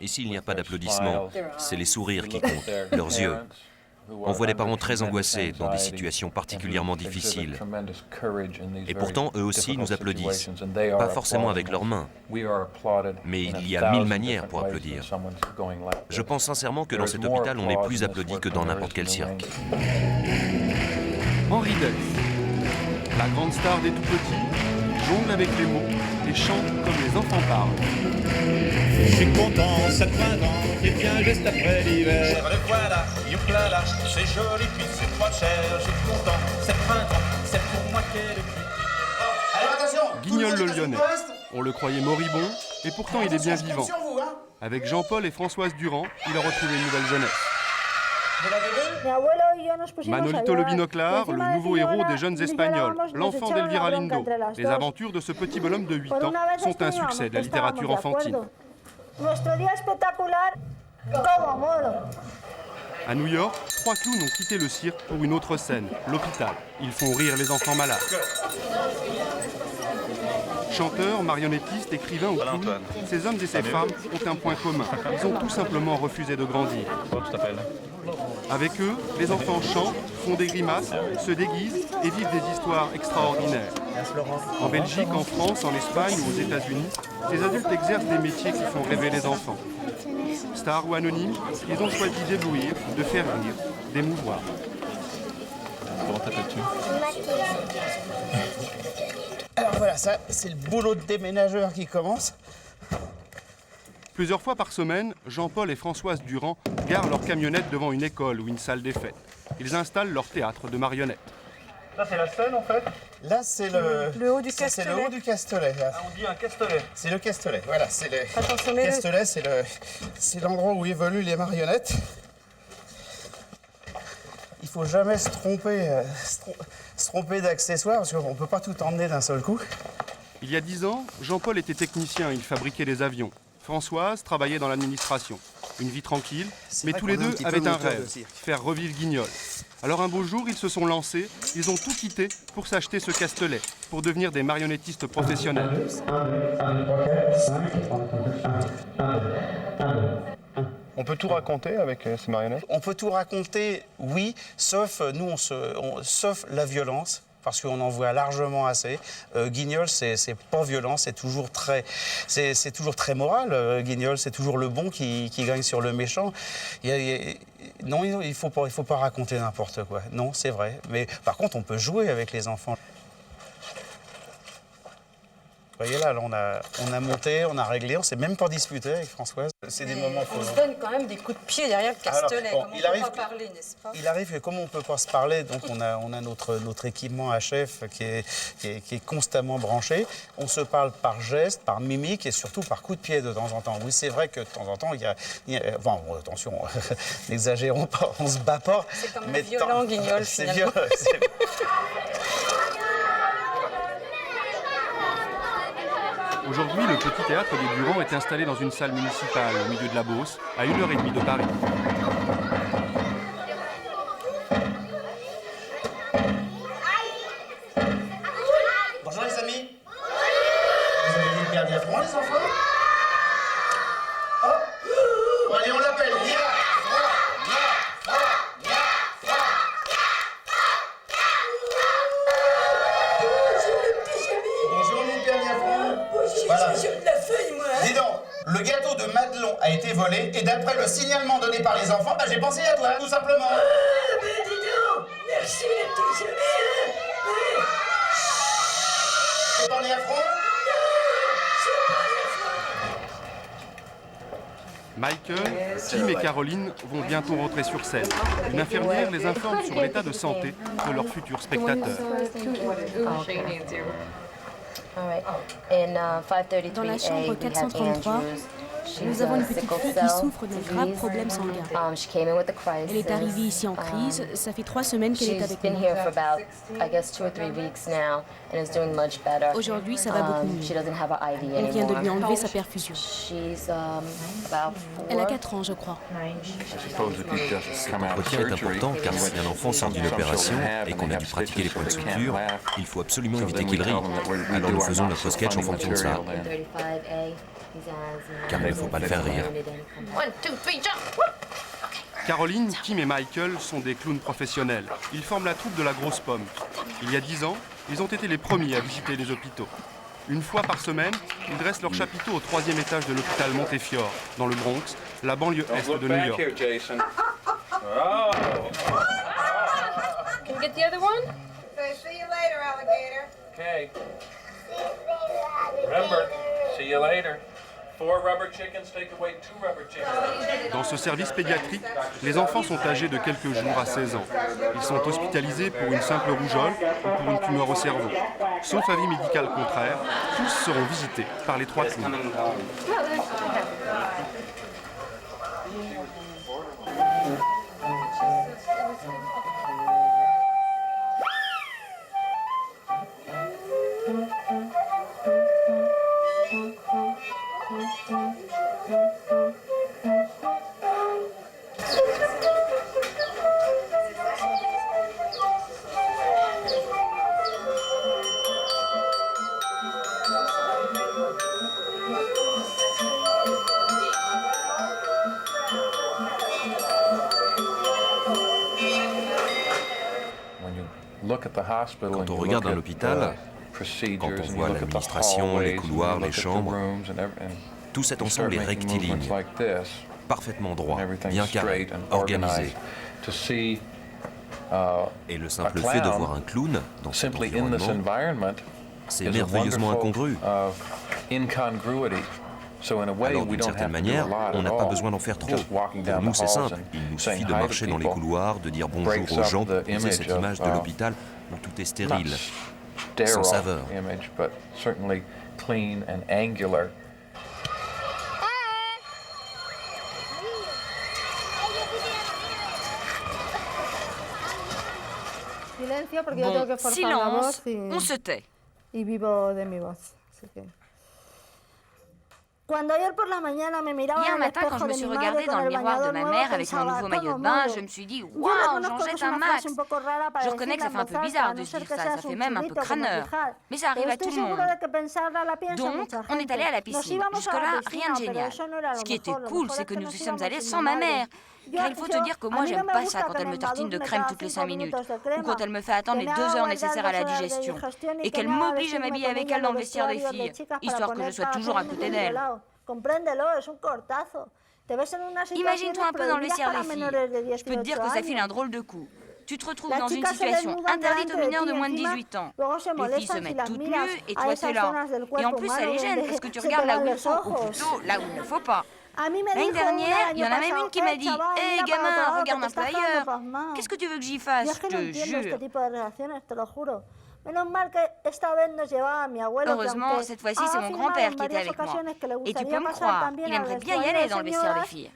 Ici, il n'y a pas d'applaudissements, c'est les sourires qui comptent, leurs yeux. On voit des parents très angoissés dans des situations particulièrement difficiles. Et pourtant, eux aussi nous applaudissent. Pas forcément avec leurs mains, mais il y a 1000 manières pour applaudir. Je pense sincèrement que dans cet hôpital, on est plus applaudi que dans n'importe quel cirque. Henri Dess, la grande star des tout-petits, jongle avec les mots et chante comme les enfants parlent. Je suis content, ça printemps qui vient juste après l'hiver. Le voilà, youpla là, c'est joli puis c'est pas cher. Je suis content, c'est printemps, c'est pour moi qu'elle est cuite. Alors attention, Guignol le Lyonnais. On le croyait moribond, et pourtant il est bien vivant. Avec Jean-Paul et Françoise Durand, il a retrouvé une nouvelle jeunesse. Manolito le Binoclar, le nouveau héros des jeunes Espagnols, l'enfant d'Elvira Lindo. Les aventures de ce petit bonhomme de 8 ans sont un succès de la littérature enfantine. À New York, 3 clowns ont quitté le cirque pour une autre scène, l'hôpital. Ils font rire les enfants malades. Chanteurs, marionnettistes, écrivains ou clowns, ces hommes et ces femmes ont un point commun. Ils ont tout simplement refusé de grandir. Avec eux, les enfants chantent, font des grimaces, se déguisent et vivent des histoires extraordinaires. En Belgique, en France, en Espagne ou aux États-Unis, ces adultes exercent des métiers qui font rêver les enfants. Stars ou anonymes, ils ont choisi d'éblouir, de faire rire, d'émouvoir. Comment t'appelles-tu? Alors voilà, ça, c'est le boulot de déménageur qui commence. Plusieurs fois par semaine, Jean-Paul et Françoise Durand garent leur camionnette devant une école ou une salle des fêtes. Ils installent leur théâtre de marionnettes. Là, c'est la scène en fait. Là, c'est le haut du Castellet. C'est le haut du Castellet. Là. Ah, on dit un castelet. C'est le Castellet, voilà. C'est le Attention, Castellet, c'est l'endroit où évoluent les marionnettes. Il faut jamais se tromper d'accessoires parce qu'on ne peut pas tout emmener d'un seul coup. Il y a 10 ans, Jean-Paul était technicien, il fabriquait des avions. Françoise travaillait dans l'administration. Une vie tranquille, mais tous les deux avaient un rêve, faire revivre Guignol. Alors un beau jour, ils se sont lancés, ils ont tout quitté pour s'acheter ce Castellet, pour devenir des marionnettistes professionnels. On peut tout raconter avec ces marionnettes? On peut tout raconter, oui, sauf sauf la violence. Parce qu'on en voit largement assez. Guignol, c'est pas violent, c'est toujours très moral. Guignol, c'est toujours le bon qui gagne sur le méchant. Non, il faut pas raconter n'importe quoi. Non, c'est vrai. Mais par contre, on peut jouer avec les enfants. Vous voyez là, on a monté, on a réglé, on s'est même pas disputé avec Françoise. C'est des moments on se donne quand même des coups de pied derrière le Castellet. Alors, bon, comme on ne peut pas parler, n'est-ce pas? Il arrive que comme on ne peut pas se parler, donc on a notre équipement HF qui est constamment branché. On se parle par geste, par mimique et surtout par coup de pied de temps en temps. Oui, c'est vrai que de temps en temps, il y a bon, attention, n'exagérons pas, on se bat pas. C'est quand même violent, Guignol, finalement. Aujourd'hui, le petit théâtre des Durand est installé dans une salle municipale au milieu de la Beauce, à 1h30 de Paris. Bonjour les amis. Vous avez vu le Père Diafron, les enfants? Oh. Bon, allez, on l'appelle. Bonjour mon Père Diafron. Voilà. Dis donc, le gâteau de Madelon a été volé et d'après le signalement donné par les enfants, j'ai pensé à toi, tout simplement. Ah, ben dis donc, merci les petits amis. C'est pas Diafron? Michael, Tim et Caroline vont bientôt rentrer sur scène. Une infirmière les informe sur l'état de santé de leurs futurs spectateurs. Dans la chambre 433, nous avons une petite fille qui souffre d'un grave problème sanguin. Elle est arrivée ici en crise, ça fait 3 semaines qu'elle est avec nous. Aujourd'hui, ça va beaucoup mieux. On vient de lui enlever sa perfusion. Elle a 4 ans, je crois. Cet entretien est important car si un enfant sort d'une opération et qu'on a dû pratiquer les points de suture, il faut absolument éviter qu'il rie. Alors nous faisons notre sketch en fonction de ça. Car nous faut pas le faire rire. Caroline, Tim et Michael sont des clowns professionnels. Ils forment la troupe de la Grosse Pomme. Il y a 10 ans, ils ont été les premiers à visiter les hôpitaux. Une fois par semaine, ils dressent leur chapiteau au 3e étage de l'hôpital Montefiore, dans le Bronx, la banlieue est de New York. Can you get the other one? See you later, alligator. Okay. Remember, see you later. 4 rubber chickens take away 2 rubber chickens. Dans ce service pédiatrique, les enfants sont âgés de quelques jours à 16 ans. Ils sont hospitalisés pour une simple rougeole ou pour une tumeur au cerveau. Sauf avis médical contraire, tous seront visités par les 3 clowns. Quand on regarde un hôpital, quand on voit l'administration, les couloirs, les chambres, tout cet ensemble est rectiligne, parfaitement droit, bien carré, organisé. Et le simple fait de voir un clown dans cet environnement, c'est merveilleusement incongru. Alors, d'une certaine manière, on n'a pas besoin d'en faire trop. Pour nous, c'est simple. Il nous suffit de marcher dans les couloirs, de dire bonjour aux gens, pour poser cette image de l'hôpital où tout est stérile, sans saveur. Bon, silence, on se tait. Hier matin, quand je me suis regardée dans le miroir de ma mère avec mon nouveau maillot de bain, je me suis dit « Waouh, j'en jette un max !» Je reconnais que ça fait un peu bizarre de se dire ça fait même un peu crâneur. Mais ça arrive à tout le monde. Donc, on est allé à la piscine. Jusque-là, rien de génial. Ce qui était cool, c'est que nous y sommes allés sans ma mère. Car il faut te dire que moi, j'aime pas ça quand elle me tartine de crème toutes les 5 minutes, ou quand elle me fait attendre les 2 heures nécessaires à la digestion, et qu'elle m'oblige à m'habiller avec elle dans le vestiaire des filles, histoire que je sois toujours à côté d'elle. Imagine-toi un peu dans le vestiaire des filles. Je peux te dire que ça file un drôle de coup. Tu te retrouves dans une situation interdite aux mineurs de moins de 18 ans. Les filles se mettent toutes nues et toi t'es là. Et en plus ça les gêne parce que tu regardes là où il faut, ou plutôt là où il ne faut pas. L'année dernière, il y en a même une qui m'a dit « Hé gamin, regarde un peu ailleurs. Qu'est-ce que tu veux que j'y fasse, je te jure ?» Heureusement, cette fois-ci, c'est mon grand-père qui était avec moi. Et tu peux me croire, il aimerait bien y aller dans le vestiaire des filles.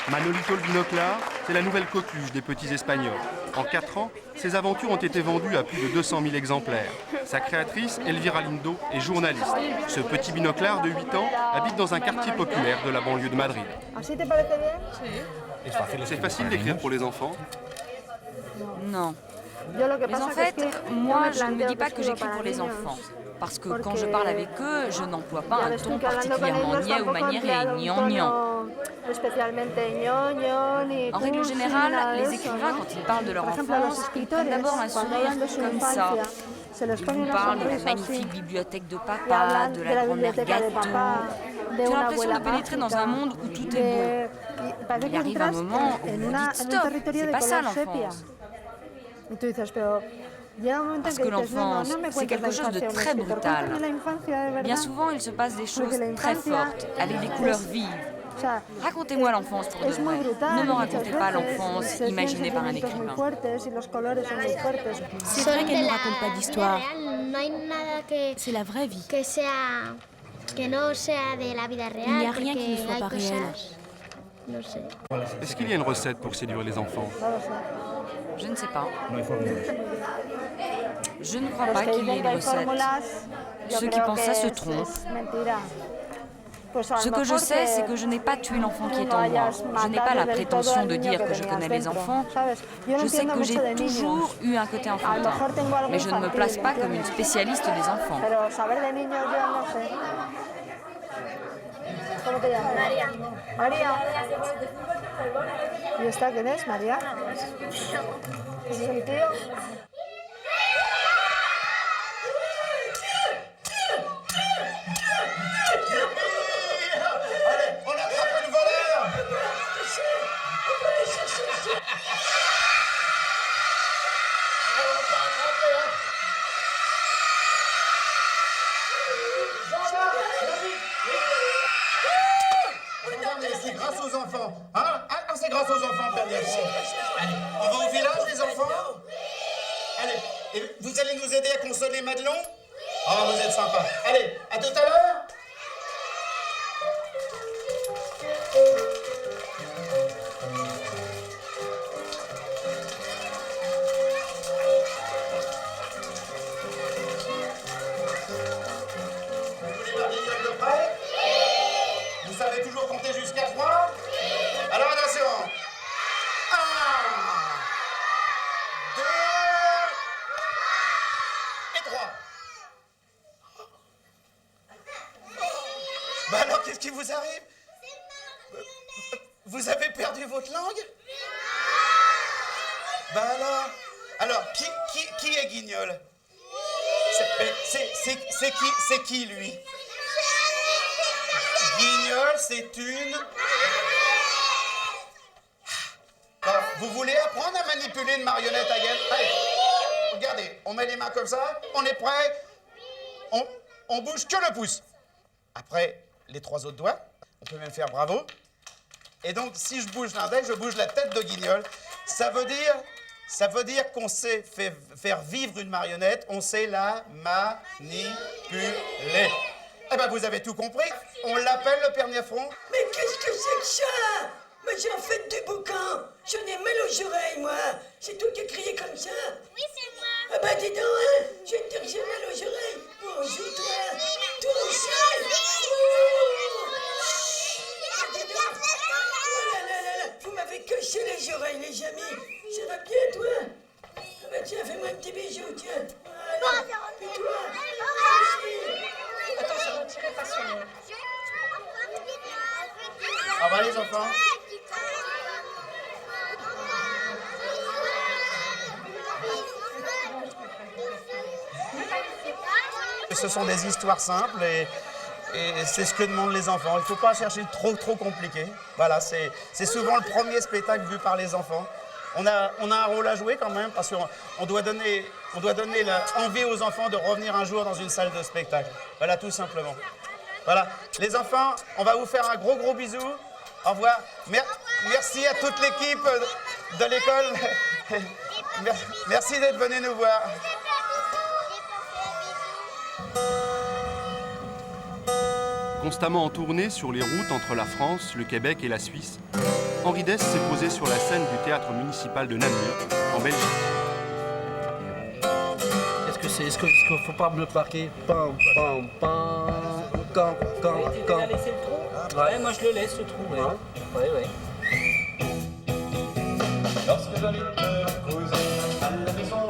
Manolito le binoclard, c'est la nouvelle coqueluche des petits Espagnols. En 4 ans, ses aventures ont été vendues à plus de 200 000 exemplaires. Sa créatrice, Elvira Lindo, est journaliste. Ce petit binoclard de 8 ans habite dans un quartier populaire de la banlieue de Madrid. C'est facile d'écrire pour les enfants? Non. Mais en fait, moi, je ne me dis pas que j'écris pour les enfants. Parce que quand je parle avec eux, je n'emploie pas un ton particulièrement niais ou maniéré, gnangnan. En règle générale, les écrivains, quand ils parlent de leur enfance, ils prennent d'abord un sourire comme ça. Ils vous parlent de la magnifique bibliothèque de papa, de la grand-mère gâteau. Tu as l'impression de pénétrer dans un monde où tout est beau. Il arrive un moment où vous dites stop, c'est pas ça l'enfance. Parce que l'enfance, c'est quelque chose de très brutal. Bien souvent, il se passe des choses très fortes, avec des couleurs vives. Racontez-moi l'enfance pour de vrai. Ne me racontez pas l'enfance imaginée par un écrivain. C'est vrai qu'elle ne raconte pas d'histoire. C'est la vraie vie. Il n'y a rien qui ne soit pas réel. Est-ce qu'il y a une recette pour séduire les enfants? Je ne sais pas. Je ne crois pas qu'il y ait une recette. Ceux qui pensent ça se trompent. Ce que je sais, c'est que je n'ai pas tué l'enfant qui est en moi. Je n'ai pas la prétention de dire que je connais les enfants. Je sais que j'ai toujours eu un côté enfantin, mais je ne me place pas comme une spécialiste des enfants. María. ¿Y esta quién es, María? ¿Es el tío? C'est grâce aux enfants. Hein? Ah, c'est grâce aux enfants, Père Diego. Allez, on va au village, les enfants? Allez, et vous allez nous aider à consoler Madelon? Ah, vous êtes sympa. Allez, à tout à l'heure. Vous voulez voir des gueules de près? Vous savez toujours compter jusqu'à 3? Alors attention. 1, 2 et 3. Bah alors, qu'est-ce qui vous arrive? Vous avez perdu votre langue? Bah alors, qui est Guignol? C'est qui, lui? Guignol, c'est une... Bon, vous voulez apprendre à manipuler une marionnette à gaine? Allez, regardez, on met les mains comme ça, on est prêt, on bouge que le pouce. Après, les 3 autres doigts, on peut même faire bravo. Et donc, si je bouge l'index, je bouge la tête de Guignol. Ça veut dire qu'on sait faire vivre une marionnette, on sait la manipuler. Eh ben, vous avez tout compris. On l'appelle le Père Niafron. Mais qu'est-ce que c'est que ça? Mais j'ai en fait du boucan. J'en ai mal aux oreilles, moi. C'est toi qui as crié comme ça? Oui, c'est moi. Ah bah dis donc, hein. Je vais te dire que j'ai mal aux oreilles. Bonjour, toi. Toi aussi. Ah, dis donc. Oh là là là là. Vous m'avez cassé les oreilles, les amis. Ça va bien, toi? Ah bah tiens, fais-moi un petit bisou, tiens. Voilà. Et toi? Attention, ne tirez pas sur nous. Au revoir, les enfants. Ce sont des histoires simples et c'est ce que demandent les enfants. Il ne faut pas chercher trop compliqué. Voilà, c'est souvent le premier spectacle vu par les enfants. On a un rôle à jouer quand même parce qu'on doit donner envie aux enfants de revenir un jour dans une salle de spectacle. Voilà, tout simplement. Voilà, les enfants, on va vous faire un gros bisou. Au revoir. Merci à toute l'équipe de l'école. Merci d'être venus nous voir. Constamment en tournée sur les routes entre la France, le Québec et la Suisse, Henri Dess s'est posé sur la scène du théâtre municipal de Namur, en Belgique. Est-ce qu'il ne faut pas me marquer pam, pam, pam, quand. Tu as laissé le trou? Ouais, moi je le laisse, le trou, ouais. Ouais.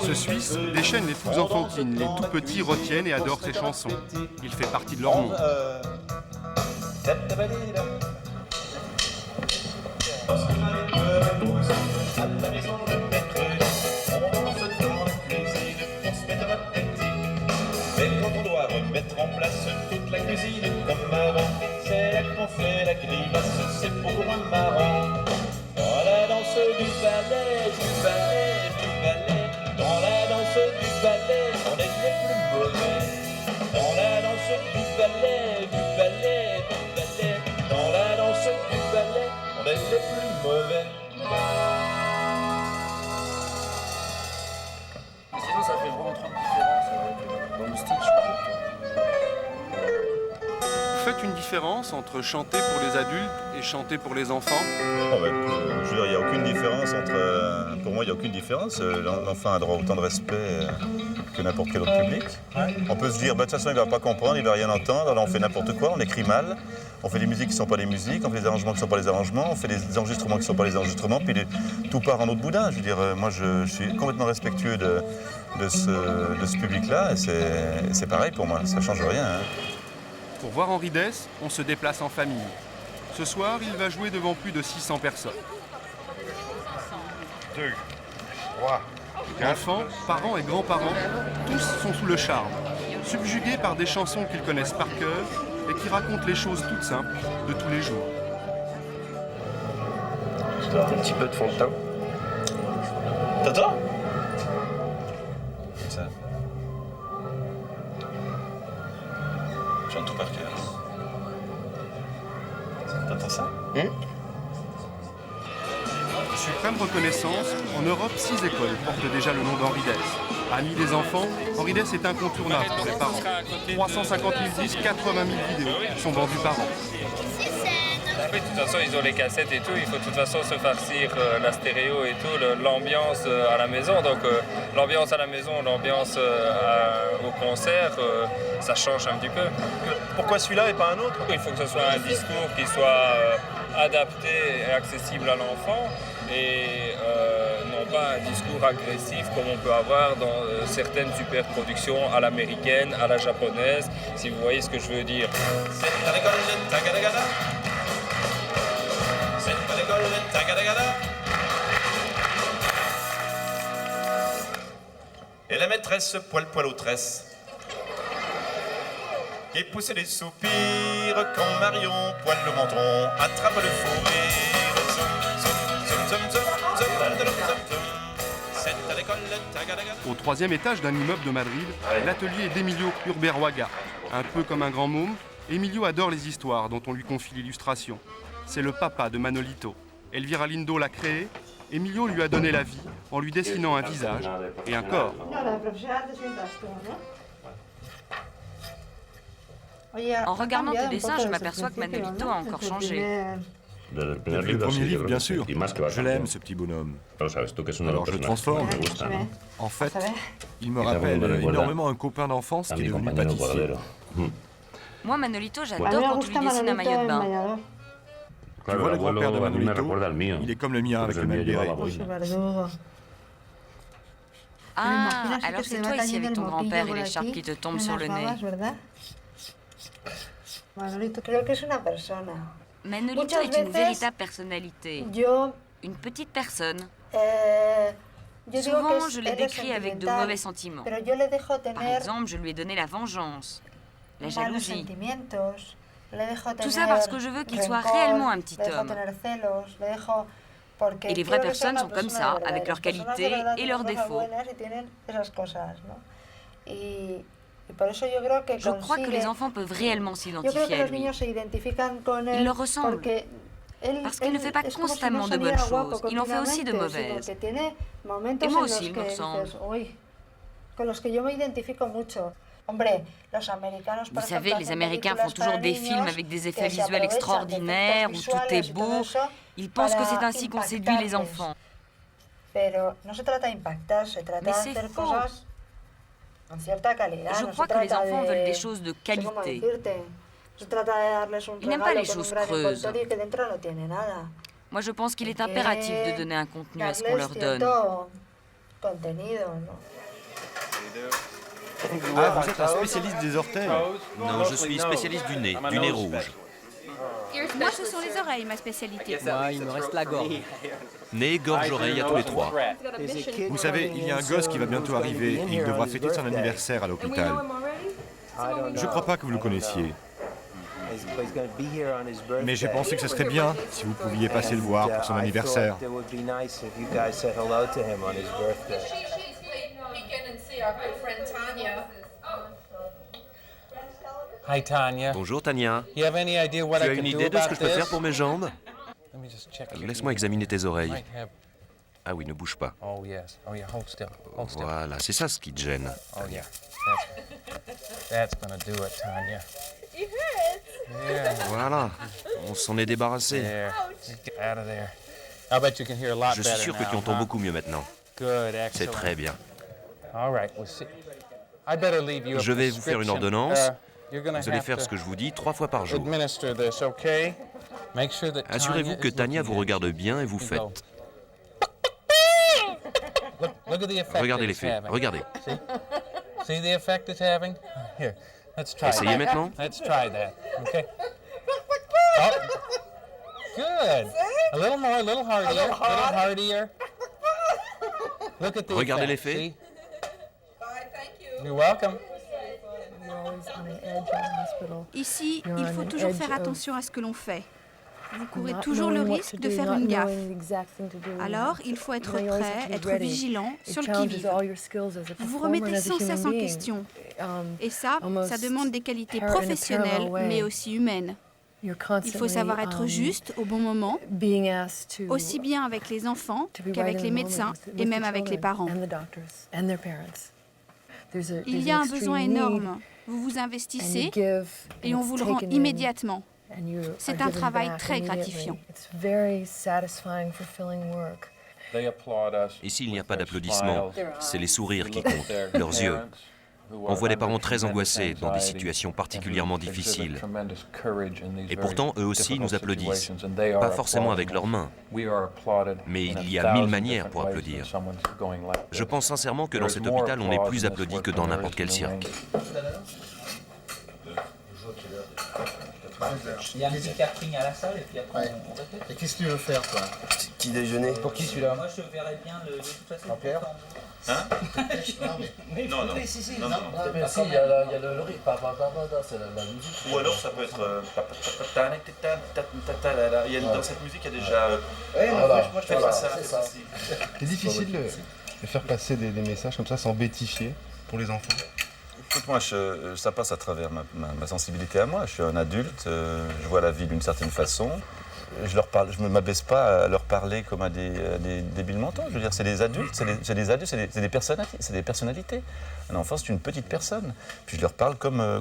Ce Suisse déchaîne les foules enfantines. Les tout petits retiennent et adorent ses chansons. Il fait partie de leur monde. Mais quand on doit remettre en place toute la cuisine comme avant, c'est là qu'on fait la grimace, c'est beaucoup moins marrant. Dans la danse du ballet, dans la danse du ballet, on est les plus mauvais. Dans la danse du ballet, dans la danse du ballet, on est les plus mauvais. Sinon, ça fait vraiment trop de différence dans le style. Vous faites une différence entre chanter pour les adultes et chanter pour les enfants? Je veux dire, il n'y a aucune différence entre... Pour moi, il n'y a aucune différence. L'enfant a droit à autant de respect que n'importe quel autre public. On peut se dire, bah, de toute façon, il ne va pas comprendre, il ne va rien entendre, alors on fait n'importe quoi, on écrit mal, on fait des musiques qui ne sont pas des musiques, on fait des arrangements qui ne sont pas des arrangements, on fait des enregistrements qui ne sont pas des enregistrements, puis tout part en autre boudin. Je veux dire, moi, je suis complètement respectueux de ce public-là, et c'est pareil pour moi, ça ne change rien. Hein. Pour voir Henri Dess, on se déplace en famille. Ce soir, il va jouer devant plus de 600 personnes. 2, 3, Enfants, parents et grands-parents, tous sont sous le charme, subjugués par des chansons qu'ils connaissent par cœur et qui racontent les choses toutes simples de tous les jours. un petit peu de fond de teint. T'entends? Ça. Je chante tout par cœur. T'entends ça? Suprême reconnaissance, en Europe, 6 écoles portent déjà le nom d'Henri Dess. Ami des enfants, Henri Dess est incontournable pour les parents. 350 000 disques, 80 000 vidéos sont vendus par an. Oui, de toute façon, ils ont les cassettes et tout. Il faut de toute façon se farcir la stéréo et tout, l'ambiance à la maison. Donc l'ambiance à la maison, l'ambiance au concert, ça change un petit peu. Pourquoi celui-là et pas un autre? Il faut que ce soit un discours qui soit adapté et accessible à l'enfant et non pas un discours agressif comme on peut avoir dans certaines superproductions à l'américaine, à la japonaise, si vous voyez ce que je veux dire. Et la maîtresse poil aux tresses qui poussait des soupirs quand Marion poil le menton attrape le fou rire. Au 3e étage d'un immeuble de Madrid, l'atelier d'Emilio Urberuaga. Un peu comme un grand môme, Emilio adore les histoires dont on lui confie l'illustration. C'est le papa de Manolito. Elvira Lindo l'a créé, Emilio lui a donné la vie en lui dessinant un visage et un corps. En regardant tes dessins, je m'aperçois que Manolito a encore changé. Depuis le premier livre, bien sûr. Je l'aime, ce petit bonhomme. Alors je le transforme. En fait, il me rappelle énormément un copain d'enfance qui est devenu pâtissier. Moi, Manolito, j'adore quand tu lui dessines un maillot de bain. Tu vois le grand-père de Manolito, il est comme le mien avec le même béret. Ah, alors c'est toi ici avec ton grand-père et l'écharpe qui te tombe sur le nez. Manolito est une véritable personnalité. Une petite personne. Souvent, je l'ai décrit avec de mauvais sentiments. Par exemple, je lui ai donné la vengeance, la jalousie. Tout ça parce que je veux qu'il soit réellement un petit homme. Et les vraies personnes sont comme ça, avec leurs qualités et leurs défauts. Je crois que les enfants peuvent réellement s'identifier à lui. Il leur ressemble. Parce qu'il ne fait pas constamment de bonnes choses, il en fait aussi de mauvaises. Et moi aussi, il me ressemble. Vous savez, les Américains font toujours des films avec des effets visuels extraordinaires, où tout est beau. Ils pensent que c'est ainsi qu'on séduit les enfants. Mais c'est faux. Je crois que les enfants veulent des choses de qualité. Ils n'aiment pas les choses creuses. Moi, je pense qu'il est impératif de donner un contenu à ce qu'on leur donne. Ah, vous êtes un spécialiste des orteils? Non, je suis spécialiste du nez rouge. Moi, ce sont les oreilles, ma spécialité. Moi, il me reste la gorge. Nez, gorge, oreille, à tous les trois. Vous savez, il y a un gosse qui va bientôt arriver. Il devra fêter son anniversaire à l'hôpital. Je ne crois pas que vous le connaissiez. Mais j'ai pensé que ce serait bien si vous pouviez passer le voir pour son anniversaire. Hi Tanya. Bonjour Tania. Tu as une idée de ce que je peux faire pour mes jambes? Laisse-moi examiner tes oreilles. Ah oui, ne bouge pas. Voilà, c'est ça ce qui te gêne. Voilà, on s'en est débarrassé. Je suis sûr que tu entends beaucoup mieux maintenant. C'est très bien. Je vais vous faire une ordonnance. Vous allez faire ce que je vous dis 3 fois par jour. Assurez-vous que Tania vous regarde bien et vous faites. Regardez l'effet, regardez. Essayez maintenant. Regardez l'effet. Ici, il faut toujours faire attention à ce que l'on fait. Vous courez toujours le risque de faire une gaffe. Alors, il faut être prêt, être vigilant, sur le qui-vive. Vous vous remettez sans cesse en question. Et ça demande des qualités professionnelles, mais aussi humaines. Il faut savoir être juste au bon moment, aussi bien avec les enfants qu'avec les médecins et même avec les parents. Il y a un besoin énorme. Vous vous investissez et on vous le rend immédiatement. C'est un travail très gratifiant. Et s'il n'y a pas d'applaudissements, c'est les sourires qui comptent, leurs yeux. On voit des parents très angoissés dans des situations particulièrement difficiles. Et pourtant, eux aussi nous applaudissent. Pas forcément avec leurs mains, mais il y a 1000 manières pour applaudir. Je pense sincèrement que dans cet hôpital, on est plus applaudi que dans n'importe quel cirque. Il y a un petit catering à la salle et puis après on répète. Et qu'est-ce que tu veux faire, toi? Petit déjeuner. Pour qui celui-là? Moi je verrais bien de toute façon. Jean-Pierre? Hein? Non, non. Oui, si. Non. Mais si, il y a le riz, c'est la musique. Ou alors ça peut être... Dans cette musique, il y a déjà... Moi je fais pas ça. C'est difficile de faire passer des messages comme ça sans bêtifier pour les enfants. Écoute, moi, ça passe à travers ma sensibilité à moi. Je suis un adulte, je vois la vie d'une certaine façon. Je ne m'abaisse pas à leur parler comme à des débiles mentaux. Je veux dire, c'est des adultes, c'est des personnalités. Un enfant, c'est une petite personne. Puis je leur parle comme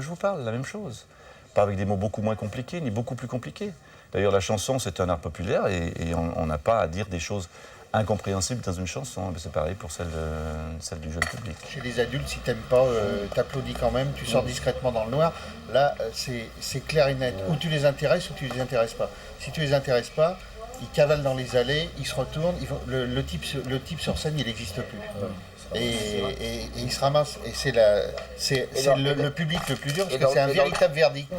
je vous parle, la même chose. Pas avec des mots beaucoup moins compliqués, ni beaucoup plus compliqués. D'ailleurs, la chanson, c'est un art populaire et on n'a pas à dire des choses incompréhensible dans une chanson, c'est pareil pour celle du jeune public. Chez les adultes, si t'aimes pas, t'applaudis quand même, tu sors discrètement dans le noir. Là, c'est clair et net. Ou tu les intéresses ou tu les intéresses pas. Si tu les intéresses pas, ils cavalent dans les allées, ils se retournent, le type sur scène, il n'existe plus. Et il se ramasse. Et c'est le public le plus dur, parce que c'est un véritable verdict.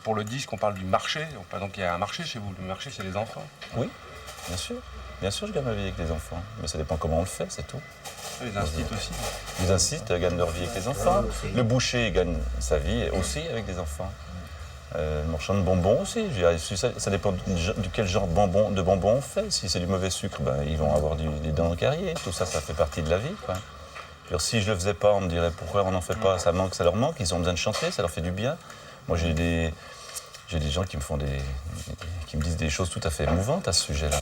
Pour le disque, on parle du marché. Donc il y a un marché chez vous. Le marché, c'est les enfants. Oui, bien sûr. Bien sûr, je gagne ma vie avec les enfants, mais ça dépend comment on le fait, c'est tout. Les instituts aussi. Les instituts gagnent leur vie avec les enfants. Le boucher gagne sa vie aussi avec des enfants. Le marchand de bonbons aussi. Ça dépend de quel genre de bonbons on fait. Si c'est du mauvais sucre, ils vont avoir des dents carriées. Tout ça, ça fait partie de la vie, quoi. Alors, si je ne le faisais pas, on me dirait pourquoi on n'en fait pas. Ça leur manque, ils ont besoin de chanter, ça leur fait du bien. Moi, j'ai des gens qui me disent des choses tout à fait émouvantes à ce sujet-là.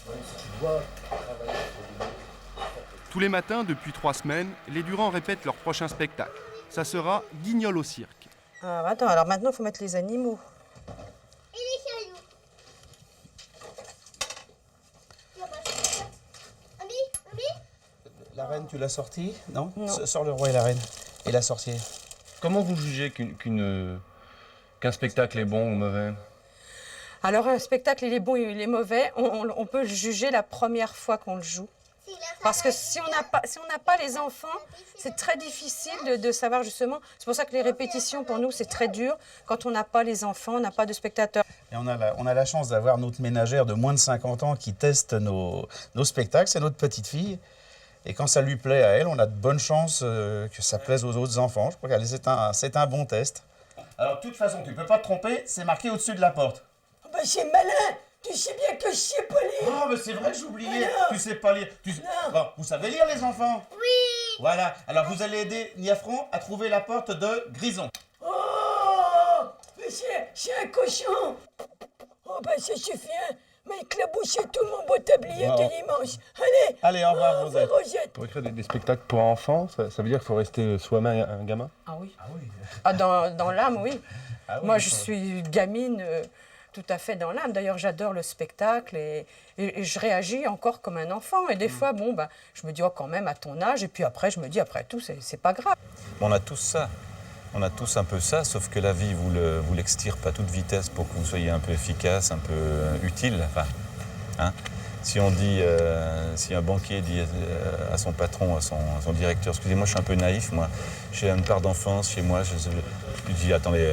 Tous les matins, depuis 3 semaines, les Durand répètent leur prochain spectacle. Ça sera Guignol au cirque. Ah, attends, alors maintenant, il faut mettre les animaux. Et les cailloux. La reine, tu l'as sortie? Non. Sors le roi et la reine. Et la sorcière. Comment vous jugez qu'un spectacle est bon ou mauvais? Alors, un spectacle, il est bon ou il est mauvais, on peut le juger la première fois qu'on le joue. Parce que si on n'a pas les enfants, c'est très difficile de savoir justement. C'est pour ça que les répétitions, pour nous, c'est très dur. Quand on n'a pas les enfants, on n'a pas de spectateurs. Et on a la chance d'avoir notre ménagère de moins de 50 ans qui teste nos spectacles. C'est notre petite fille. Et quand ça lui plaît à elle, on a de bonnes chances que ça plaise aux autres enfants. Je crois que c'est un bon test. Alors, de toute façon, tu ne peux pas te tromper, c'est marqué au-dessus de la porte. Oh bah c'est malin. Tu sais bien que je sais pas lire. Oh, mais c'est vrai que j'oubliais. Tu sais pas lire. Bon, vous savez lire, les enfants? Oui. Voilà. Alors, vous allez aider Niafron à trouver la porte de Grison. Oh, mais c'est un cochon. Oh, bah ça suffit, hein. Mais éclaboussez tout mon beau tablier de dimanche. Allez, au revoir, Rosette. Pour écrire des spectacles pour enfants, ça veut dire qu'il faut rester soi-même un gamin? Ah oui. Ah, dans l'âme, oui. Moi, je suis gamine tout à fait dans l'âme. D'ailleurs, j'adore le spectacle et je réagis encore comme un enfant. Et des fois, je me dis, oh, quand même, à ton âge. Et puis après, je me dis, après tout, c'est pas grave. On a tous ça. On a tous un peu ça, sauf que la vie vous l'extire pas à toute vitesse pour que vous soyez un peu efficace, un peu utile. Enfin, hein. Si on dit, si un banquier dit à son patron, à son directeur, excusez-moi, je suis un peu naïf, moi, j'ai une part d'enfance chez moi, je dis, attendez,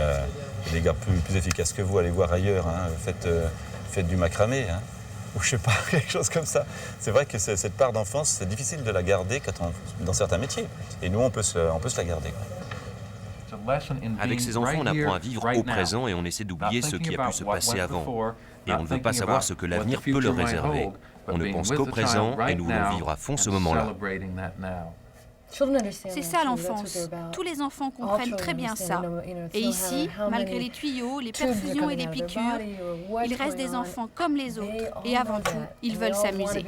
il y a des gars plus efficaces que vous, allez voir ailleurs, hein, faites du macramé, hein, ou je sais pas, quelque chose comme ça. C'est vrai que cette part d'enfance, c'est difficile de la garder dans certains métiers, et nous, on peut se la garder, quoi. Avec ses enfants, on apprend à vivre au présent et on essaie d'oublier ce qui a pu se passer avant. Et on ne veut pas savoir ce que l'avenir peut leur réserver. On ne pense qu'au présent et nous voulons vivre à fond ce moment-là. C'est ça l'enfance. Tous les enfants comprennent très bien ça. Et ici, malgré les tuyaux, les perfusions et les piqûres, ils restent des enfants comme les autres. Et avant tout, ils veulent s'amuser.